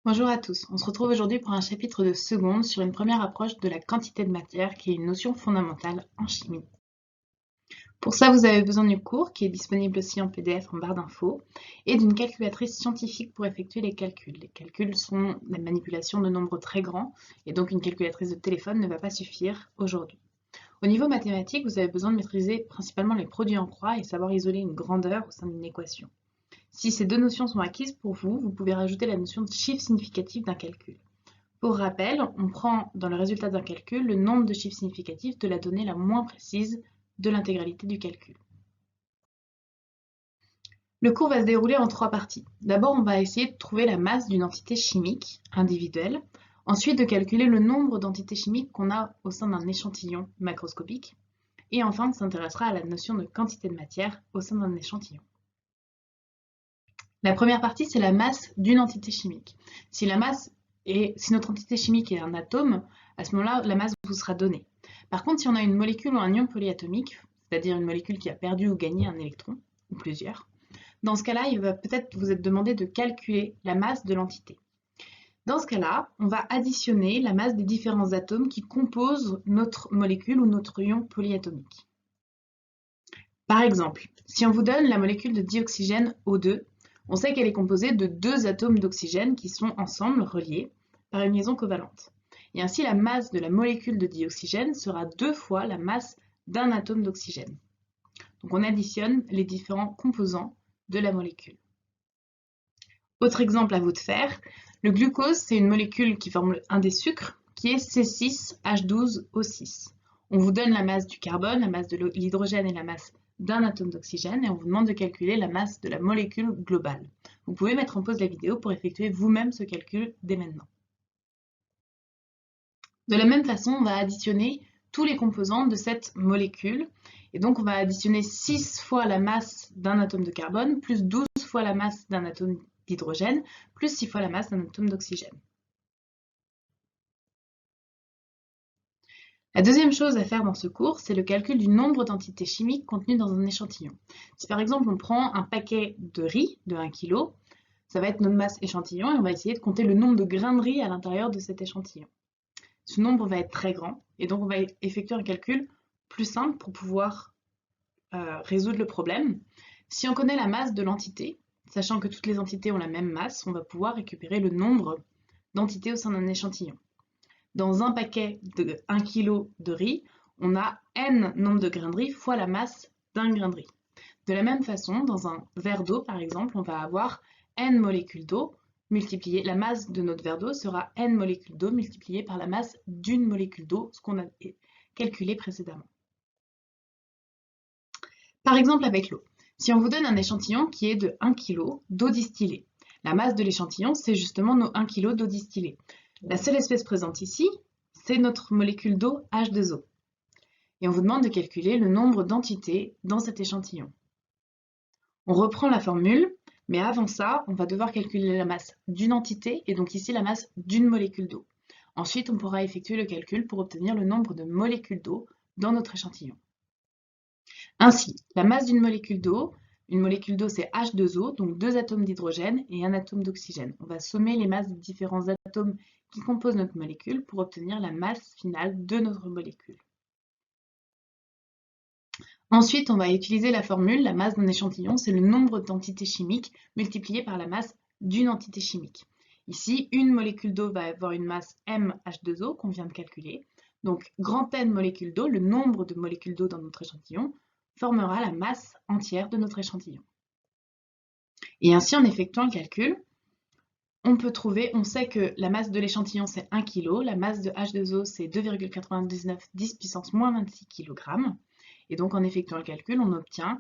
Bonjour à tous, on se retrouve aujourd'hui pour un chapitre de seconde sur une première approche de la quantité de matière qui est une notion fondamentale en chimie. Pour ça, vous avez besoin du cours qui est disponible aussi en PDF en barre d'infos et d'une calculatrice scientifique pour effectuer les calculs. Les calculs sont la manipulation de nombres très grands et donc une calculatrice de téléphone ne va pas suffire aujourd'hui. Au niveau mathématique, vous avez besoin de maîtriser principalement les produits en croix et savoir isoler une grandeur au sein d'une équation. Si ces deux notions sont acquises pour vous, vous pouvez rajouter la notion de chiffre significatif d'un calcul. Pour rappel, on prend dans le résultat d'un calcul le nombre de chiffres significatifs de la donnée la moins précise de l'intégralité du calcul. Le cours va se dérouler en trois parties. D'abord, on va essayer de trouver la masse d'une entité chimique individuelle, ensuite de calculer le nombre d'entités chimiques qu'on a au sein d'un échantillon macroscopique, et enfin on s'intéressera à la notion de quantité de matière au sein d'un échantillon. La première partie, c'est la masse d'une entité chimique. Si notre entité chimique est un atome, à ce moment-là, la masse vous sera donnée. Par contre, si on a une molécule ou un ion polyatomique, c'est-à-dire une molécule qui a perdu ou gagné un électron, ou plusieurs, dans ce cas-là, il va peut-être vous être demandé de calculer la masse de l'entité. Dans ce cas-là, on va additionner la masse des différents atomes qui composent notre molécule ou notre ion polyatomique. Par exemple, si on vous donne la molécule de dioxygène O2, on sait qu'elle est composée de deux atomes d'oxygène qui sont ensemble reliés par une liaison covalente. Et ainsi, la masse de la molécule de dioxygène sera 2 fois la masse d'un atome d'oxygène. Donc on additionne les différents composants de la molécule. Autre exemple à vous de faire, le glucose, c'est une molécule qui forme un des sucres, qui est C6H12O6. On vous donne la masse du carbone, la masse de l'hydrogène et la masse d'un atome d'oxygène et on vous demande de calculer la masse de la molécule globale. Vous pouvez mettre en pause la vidéo pour effectuer vous-même ce calcul dès maintenant. De la même façon, on va additionner tous les composants de cette molécule et donc on va additionner 6 fois la masse d'un atome de carbone plus 12 fois la masse d'un atome d'hydrogène plus 6 fois la masse d'un atome d'oxygène. La deuxième chose à faire dans ce cours, c'est le calcul du nombre d'entités chimiques contenues dans un échantillon. Si par exemple on prend un paquet de riz de 1 kg, ça va être notre masse échantillon et on va essayer de compter le nombre de grains de riz à l'intérieur de cet échantillon. Ce nombre va être très grand et donc on va effectuer un calcul plus simple pour pouvoir résoudre le problème. Si on connaît la masse de l'entité, sachant que toutes les entités ont la même masse, on va pouvoir récupérer le nombre d'entités au sein d'un échantillon. Dans un paquet de 1 kg de riz, on a n nombre de grains de riz fois la masse d'un grain de riz. De la même façon, dans un verre d'eau, par exemple, on va avoir n molécules d'eau multiplié, la masse de notre verre d'eau sera n molécules d'eau multipliée par la masse d'une molécule d'eau, ce qu'on a calculé précédemment. Par exemple avec l'eau, si on vous donne un échantillon qui est de 1 kg d'eau distillée, la masse de l'échantillon, c'est justement nos 1 kg d'eau distillée. La seule espèce présente ici, c'est notre molécule d'eau H2O. Et on vous demande de calculer le nombre d'entités dans cet échantillon. On reprend la formule, mais avant ça, on va devoir calculer la masse d'une entité, et donc ici la masse d'une molécule d'eau. Ensuite, on pourra effectuer le calcul pour obtenir le nombre de molécules d'eau dans notre échantillon. Ainsi, la masse d'une molécule d'eau, une molécule d'eau c'est H2O, donc 2 atomes d'hydrogène et un atome d'oxygène. On va sommer les masses des différents atomes qui composent notre molécule pour obtenir la masse finale de notre molécule. Ensuite, on va utiliser la formule, la masse d'un échantillon, c'est le nombre d'entités chimiques multiplié par la masse d'une entité chimique. Ici, une molécule d'eau va avoir une masse mH2O qu'on vient de calculer. Donc, grand N molécules d'eau, le nombre de molécules d'eau dans notre échantillon, formera la masse entière de notre échantillon. Et ainsi, en effectuant le calcul, on sait que la masse de l'échantillon c'est 1 kg, la masse de H2O c'est 2,99 10 puissance moins 26 kg. Et donc en effectuant le calcul, on obtient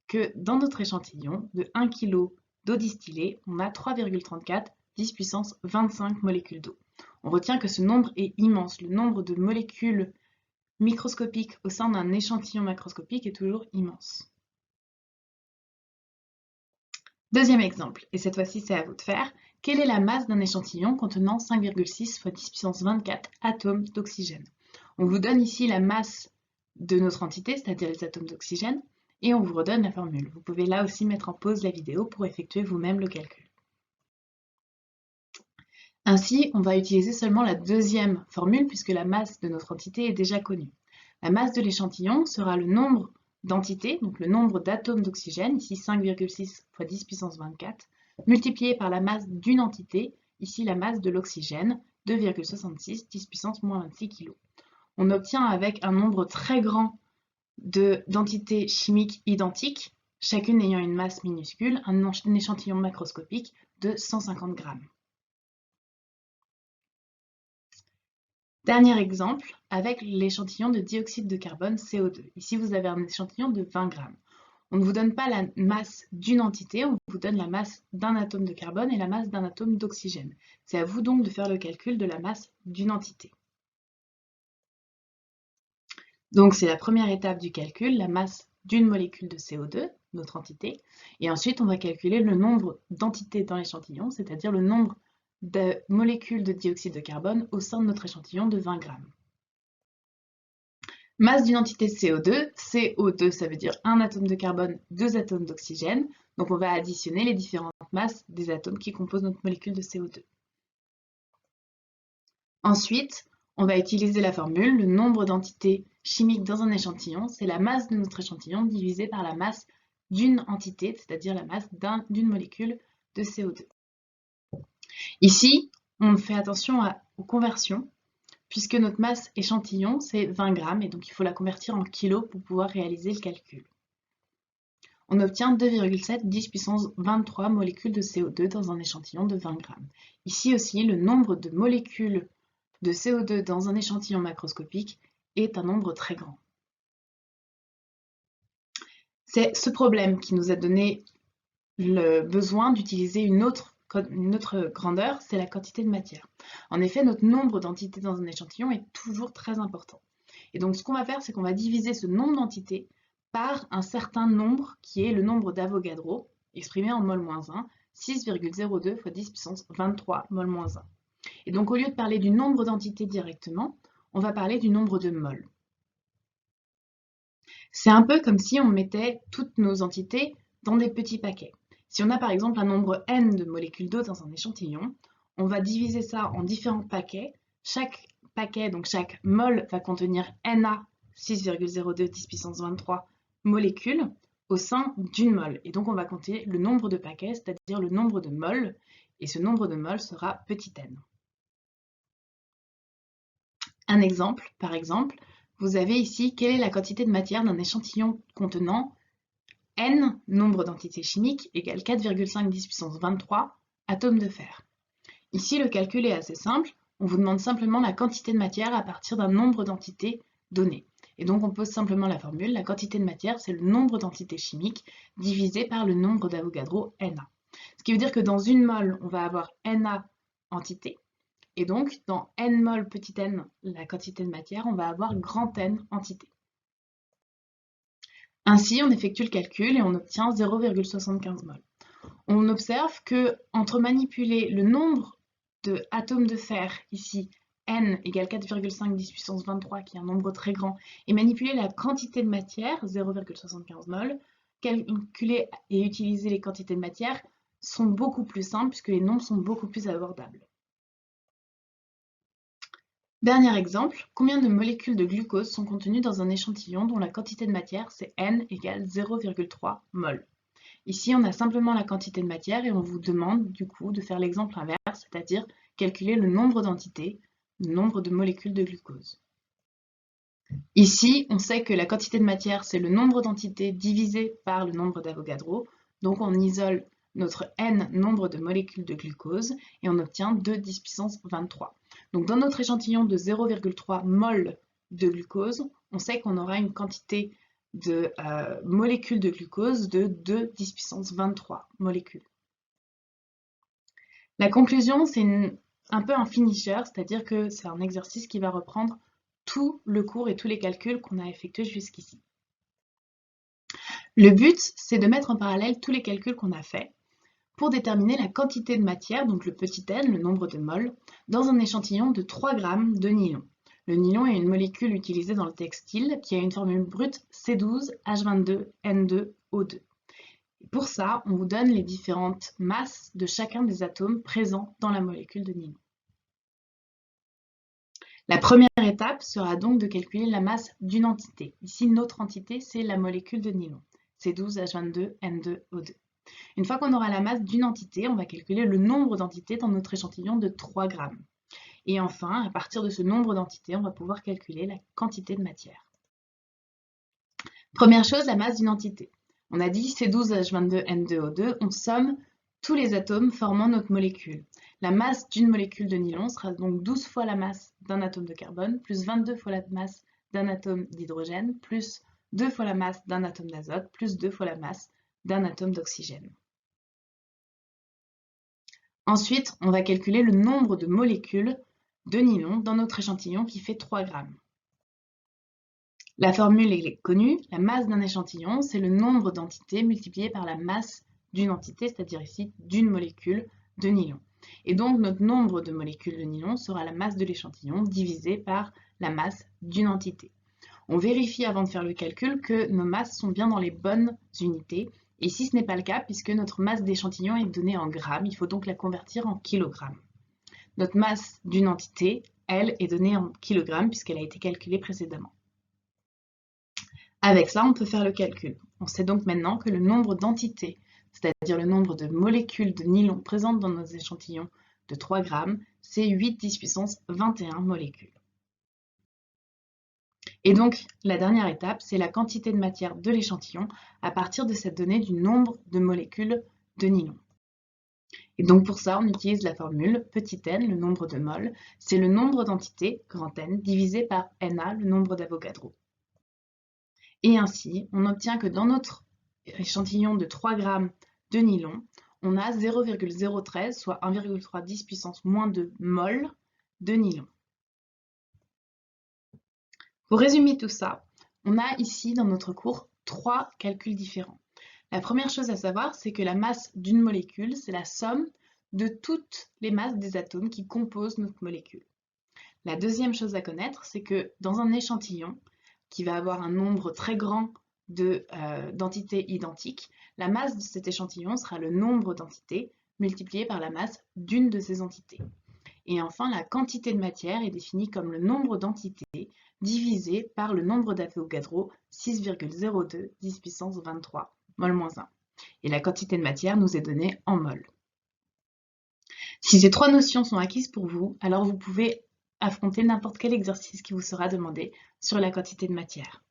que dans notre échantillon de 1 kg d'eau distillée, on a 3,34 10 puissance 25 molécules d'eau. On retient que ce nombre est immense, le nombre de molécules microscopiques au sein d'un échantillon macroscopique est toujours immense. Deuxième exemple, et cette fois-ci c'est à vous de faire. Quelle est la masse d'un échantillon contenant 5,6 fois 10 puissance 24 atomes d'oxygène? On vous donne ici la masse de notre entité, c'est-à-dire les atomes d'oxygène, et on vous redonne la formule. Vous pouvez là aussi mettre en pause la vidéo pour effectuer vous-même le calcul. Ainsi, on va utiliser seulement la deuxième formule puisque la masse de notre entité est déjà connue. La masse de l'échantillon sera le nombre d'entités, donc le nombre d'atomes d'oxygène, ici 5,6 fois 10 puissance 24, multiplié par la masse d'une entité, ici la masse de l'oxygène, 2,66 10 puissance moins 26 kg. On obtient avec un nombre très grand d'entités chimiques identiques, chacune ayant une masse minuscule, un échantillon macroscopique de 150 grammes. Dernier exemple, avec l'échantillon de dioxyde de carbone CO2. Ici, vous avez un échantillon de 20 grammes. On ne vous donne pas la masse d'une entité, on vous donne la masse d'un atome de carbone et la masse d'un atome d'oxygène. C'est à vous donc de faire le calcul de la masse d'une entité. Donc, c'est la première étape du calcul, la masse d'une molécule de CO2, notre entité. Et ensuite, on va calculer le nombre d'entités dans l'échantillon, c'est-à-dire le nombre de molécules de dioxyde de carbone au sein de notre échantillon de 20 grammes. Masse d'une entité CO2, CO2 ça veut dire un atome de carbone, deux atomes d'oxygène. Donc on va additionner les différentes masses des atomes qui composent notre molécule de CO2. Ensuite, on va utiliser la formule, le nombre d'entités chimiques dans un échantillon, c'est la masse de notre échantillon divisée par la masse d'une entité, c'est-à-dire la masse d'une molécule de CO2. Ici, on fait attention aux conversions, puisque notre masse échantillon, c'est 20 grammes, et donc il faut la convertir en kilos pour pouvoir réaliser le calcul. On obtient 2,7 10 puissance 23 molécules de CO2 dans un échantillon de 20 grammes. Ici aussi, le nombre de molécules de CO2 dans un échantillon macroscopique est un nombre très grand. C'est ce problème qui nous a donné le besoin d'utiliser une autre grandeur, c'est la quantité de matière. En effet, notre nombre d'entités dans un échantillon est toujours très important. Et donc, ce qu'on va faire, c'est qu'on va diviser ce nombre d'entités par un certain nombre, qui est le nombre d'Avogadro, exprimé en mol-1, 6,02 fois 10 puissance 23 mol-1. Et donc, au lieu de parler du nombre d'entités directement, on va parler du nombre de moles. C'est un peu comme si on mettait toutes nos entités dans des petits paquets. Si on a par exemple un nombre n de molécules d'eau dans un échantillon, on va diviser ça en différents paquets. Chaque paquet, donc chaque mol, va contenir Na 6,02 10 puissance 23 molécules au sein d'une mole. Et donc on va compter le nombre de paquets, c'est-à-dire le nombre de moles, et ce nombre de moles sera petit n. Un exemple, par exemple, vous avez ici quelle est la quantité de matière d'un échantillon contenant N, nombre d'entités chimiques, égale 4,5 10 puissance 23 atomes de fer. Ici, le calcul est assez simple. On vous demande simplement la quantité de matière à partir d'un nombre d'entités donné. Et donc, on pose simplement la formule. La quantité de matière, c'est le nombre d'entités chimiques divisé par le nombre d'Avogadro Na. Ce qui veut dire que dans une mole, on va avoir Na entités. Et donc, dans n mol petit n, la quantité de matière, on va avoir grand N entités. Ainsi, on effectue le calcul et on obtient 0,75 mol. On observe que entre manipuler le nombre d'atomes de fer, ici n égale 4,5 10 puissance 23, qui est un nombre très grand, et manipuler la quantité de matière, 0,75 mol, calculer et utiliser les quantités de matière sont beaucoup plus simples puisque les nombres sont beaucoup plus abordables. Dernier exemple, combien de molécules de glucose sont contenues dans un échantillon dont la quantité de matière c'est n égale 0,3 mol. Ici, on a simplement la quantité de matière et on vous demande du coup de faire l'exemple inverse, c'est-à-dire calculer le nombre d'entités, le nombre de molécules de glucose. Ici, on sait que la quantité de matière c'est le nombre d'entités divisé par le nombre d'Avogadro, donc on isole notre n nombre de molécules de glucose et on obtient 2 10 puissance 23. Donc dans notre échantillon de 0,3 mol de glucose, on sait qu'on aura une quantité de molécules de glucose de 2 10 puissance 23 molécules. La conclusion, c'est un peu un finisher, c'est-à-dire que c'est un exercice qui va reprendre tout le cours et tous les calculs qu'on a effectués jusqu'ici. Le but, c'est de mettre en parallèle tous les calculs qu'on a faits pour déterminer la quantité de matière, donc le petit n, le nombre de moles, dans un échantillon de 3 grammes de nylon. Le nylon est une molécule utilisée dans le textile qui a une formule brute C12H22N2O2. Pour ça, on vous donne les différentes masses de chacun des atomes présents dans la molécule de nylon. La première étape sera donc de calculer la masse d'une entité. Ici, notre entité, c'est la molécule de nylon, C12H22N2O2. Une fois qu'on aura la masse d'une entité, on va calculer le nombre d'entités dans notre échantillon de 3 grammes. Et enfin, à partir de ce nombre d'entités, on va pouvoir calculer la quantité de matière. Première chose, la masse d'une entité. On a dit C12H22N2O2, on somme tous les atomes formant notre molécule. La masse d'une molécule de nylon sera donc 12 fois la masse d'un atome de carbone, plus 22 fois la masse d'un atome d'hydrogène, plus 2 fois la masse d'un atome d'azote, plus 2 fois la masse d'un atome d'oxygène. Ensuite, on va calculer le nombre de molécules de nylon dans notre échantillon qui fait 3 grammes. La formule est connue, la masse d'un échantillon, c'est le nombre d'entités multiplié par la masse d'une entité, c'est-à-dire ici d'une molécule de nylon. Et donc notre nombre de molécules de nylon sera la masse de l'échantillon divisé par la masse d'une entité. On vérifie avant de faire le calcul que nos masses sont bien dans les bonnes unités. Et si ce n'est pas le cas, puisque notre masse d'échantillon est donnée en grammes, il faut donc la convertir en kilogrammes. Notre masse d'une entité, elle, est donnée en kilogrammes puisqu'elle a été calculée précédemment. Avec ça, on peut faire le calcul. On sait donc maintenant que le nombre d'entités, c'est-à-dire le nombre de molécules de nylon présentes dans nos échantillons de 3 grammes, c'est 8 10 puissance 21 molécules. Et donc, la dernière étape, c'est la quantité de matière de l'échantillon à partir de cette donnée du nombre de molécules de nylon. Et donc pour ça, on utilise la formule petit n, le nombre de moles, c'est le nombre d'entités, grand N, divisé par Na, le nombre d'Avogadro. Et ainsi, on obtient que dans notre échantillon de 3 grammes de nylon, on a 0,013, soit 1,3 10 puissance moins 2 moles de nylon. Pour résumer tout ça, on a ici dans notre cours 3 calculs différents. La première chose à savoir, c'est que la masse d'une molécule, c'est la somme de toutes les masses des atomes qui composent notre molécule. La deuxième chose à connaître, c'est que dans un échantillon qui va avoir un nombre très grand d'entités identiques, la masse de cet échantillon sera le nombre d'entités multiplié par la masse d'une de ces entités. Et enfin, la quantité de matière est définie comme le nombre d'entités divisé par le nombre d'Avogadro, 6,02 10 puissance 23 mol moins 1. Et la quantité de matière nous est donnée en mol. Si ces 3 notions sont acquises pour vous, alors vous pouvez affronter n'importe quel exercice qui vous sera demandé sur la quantité de matière.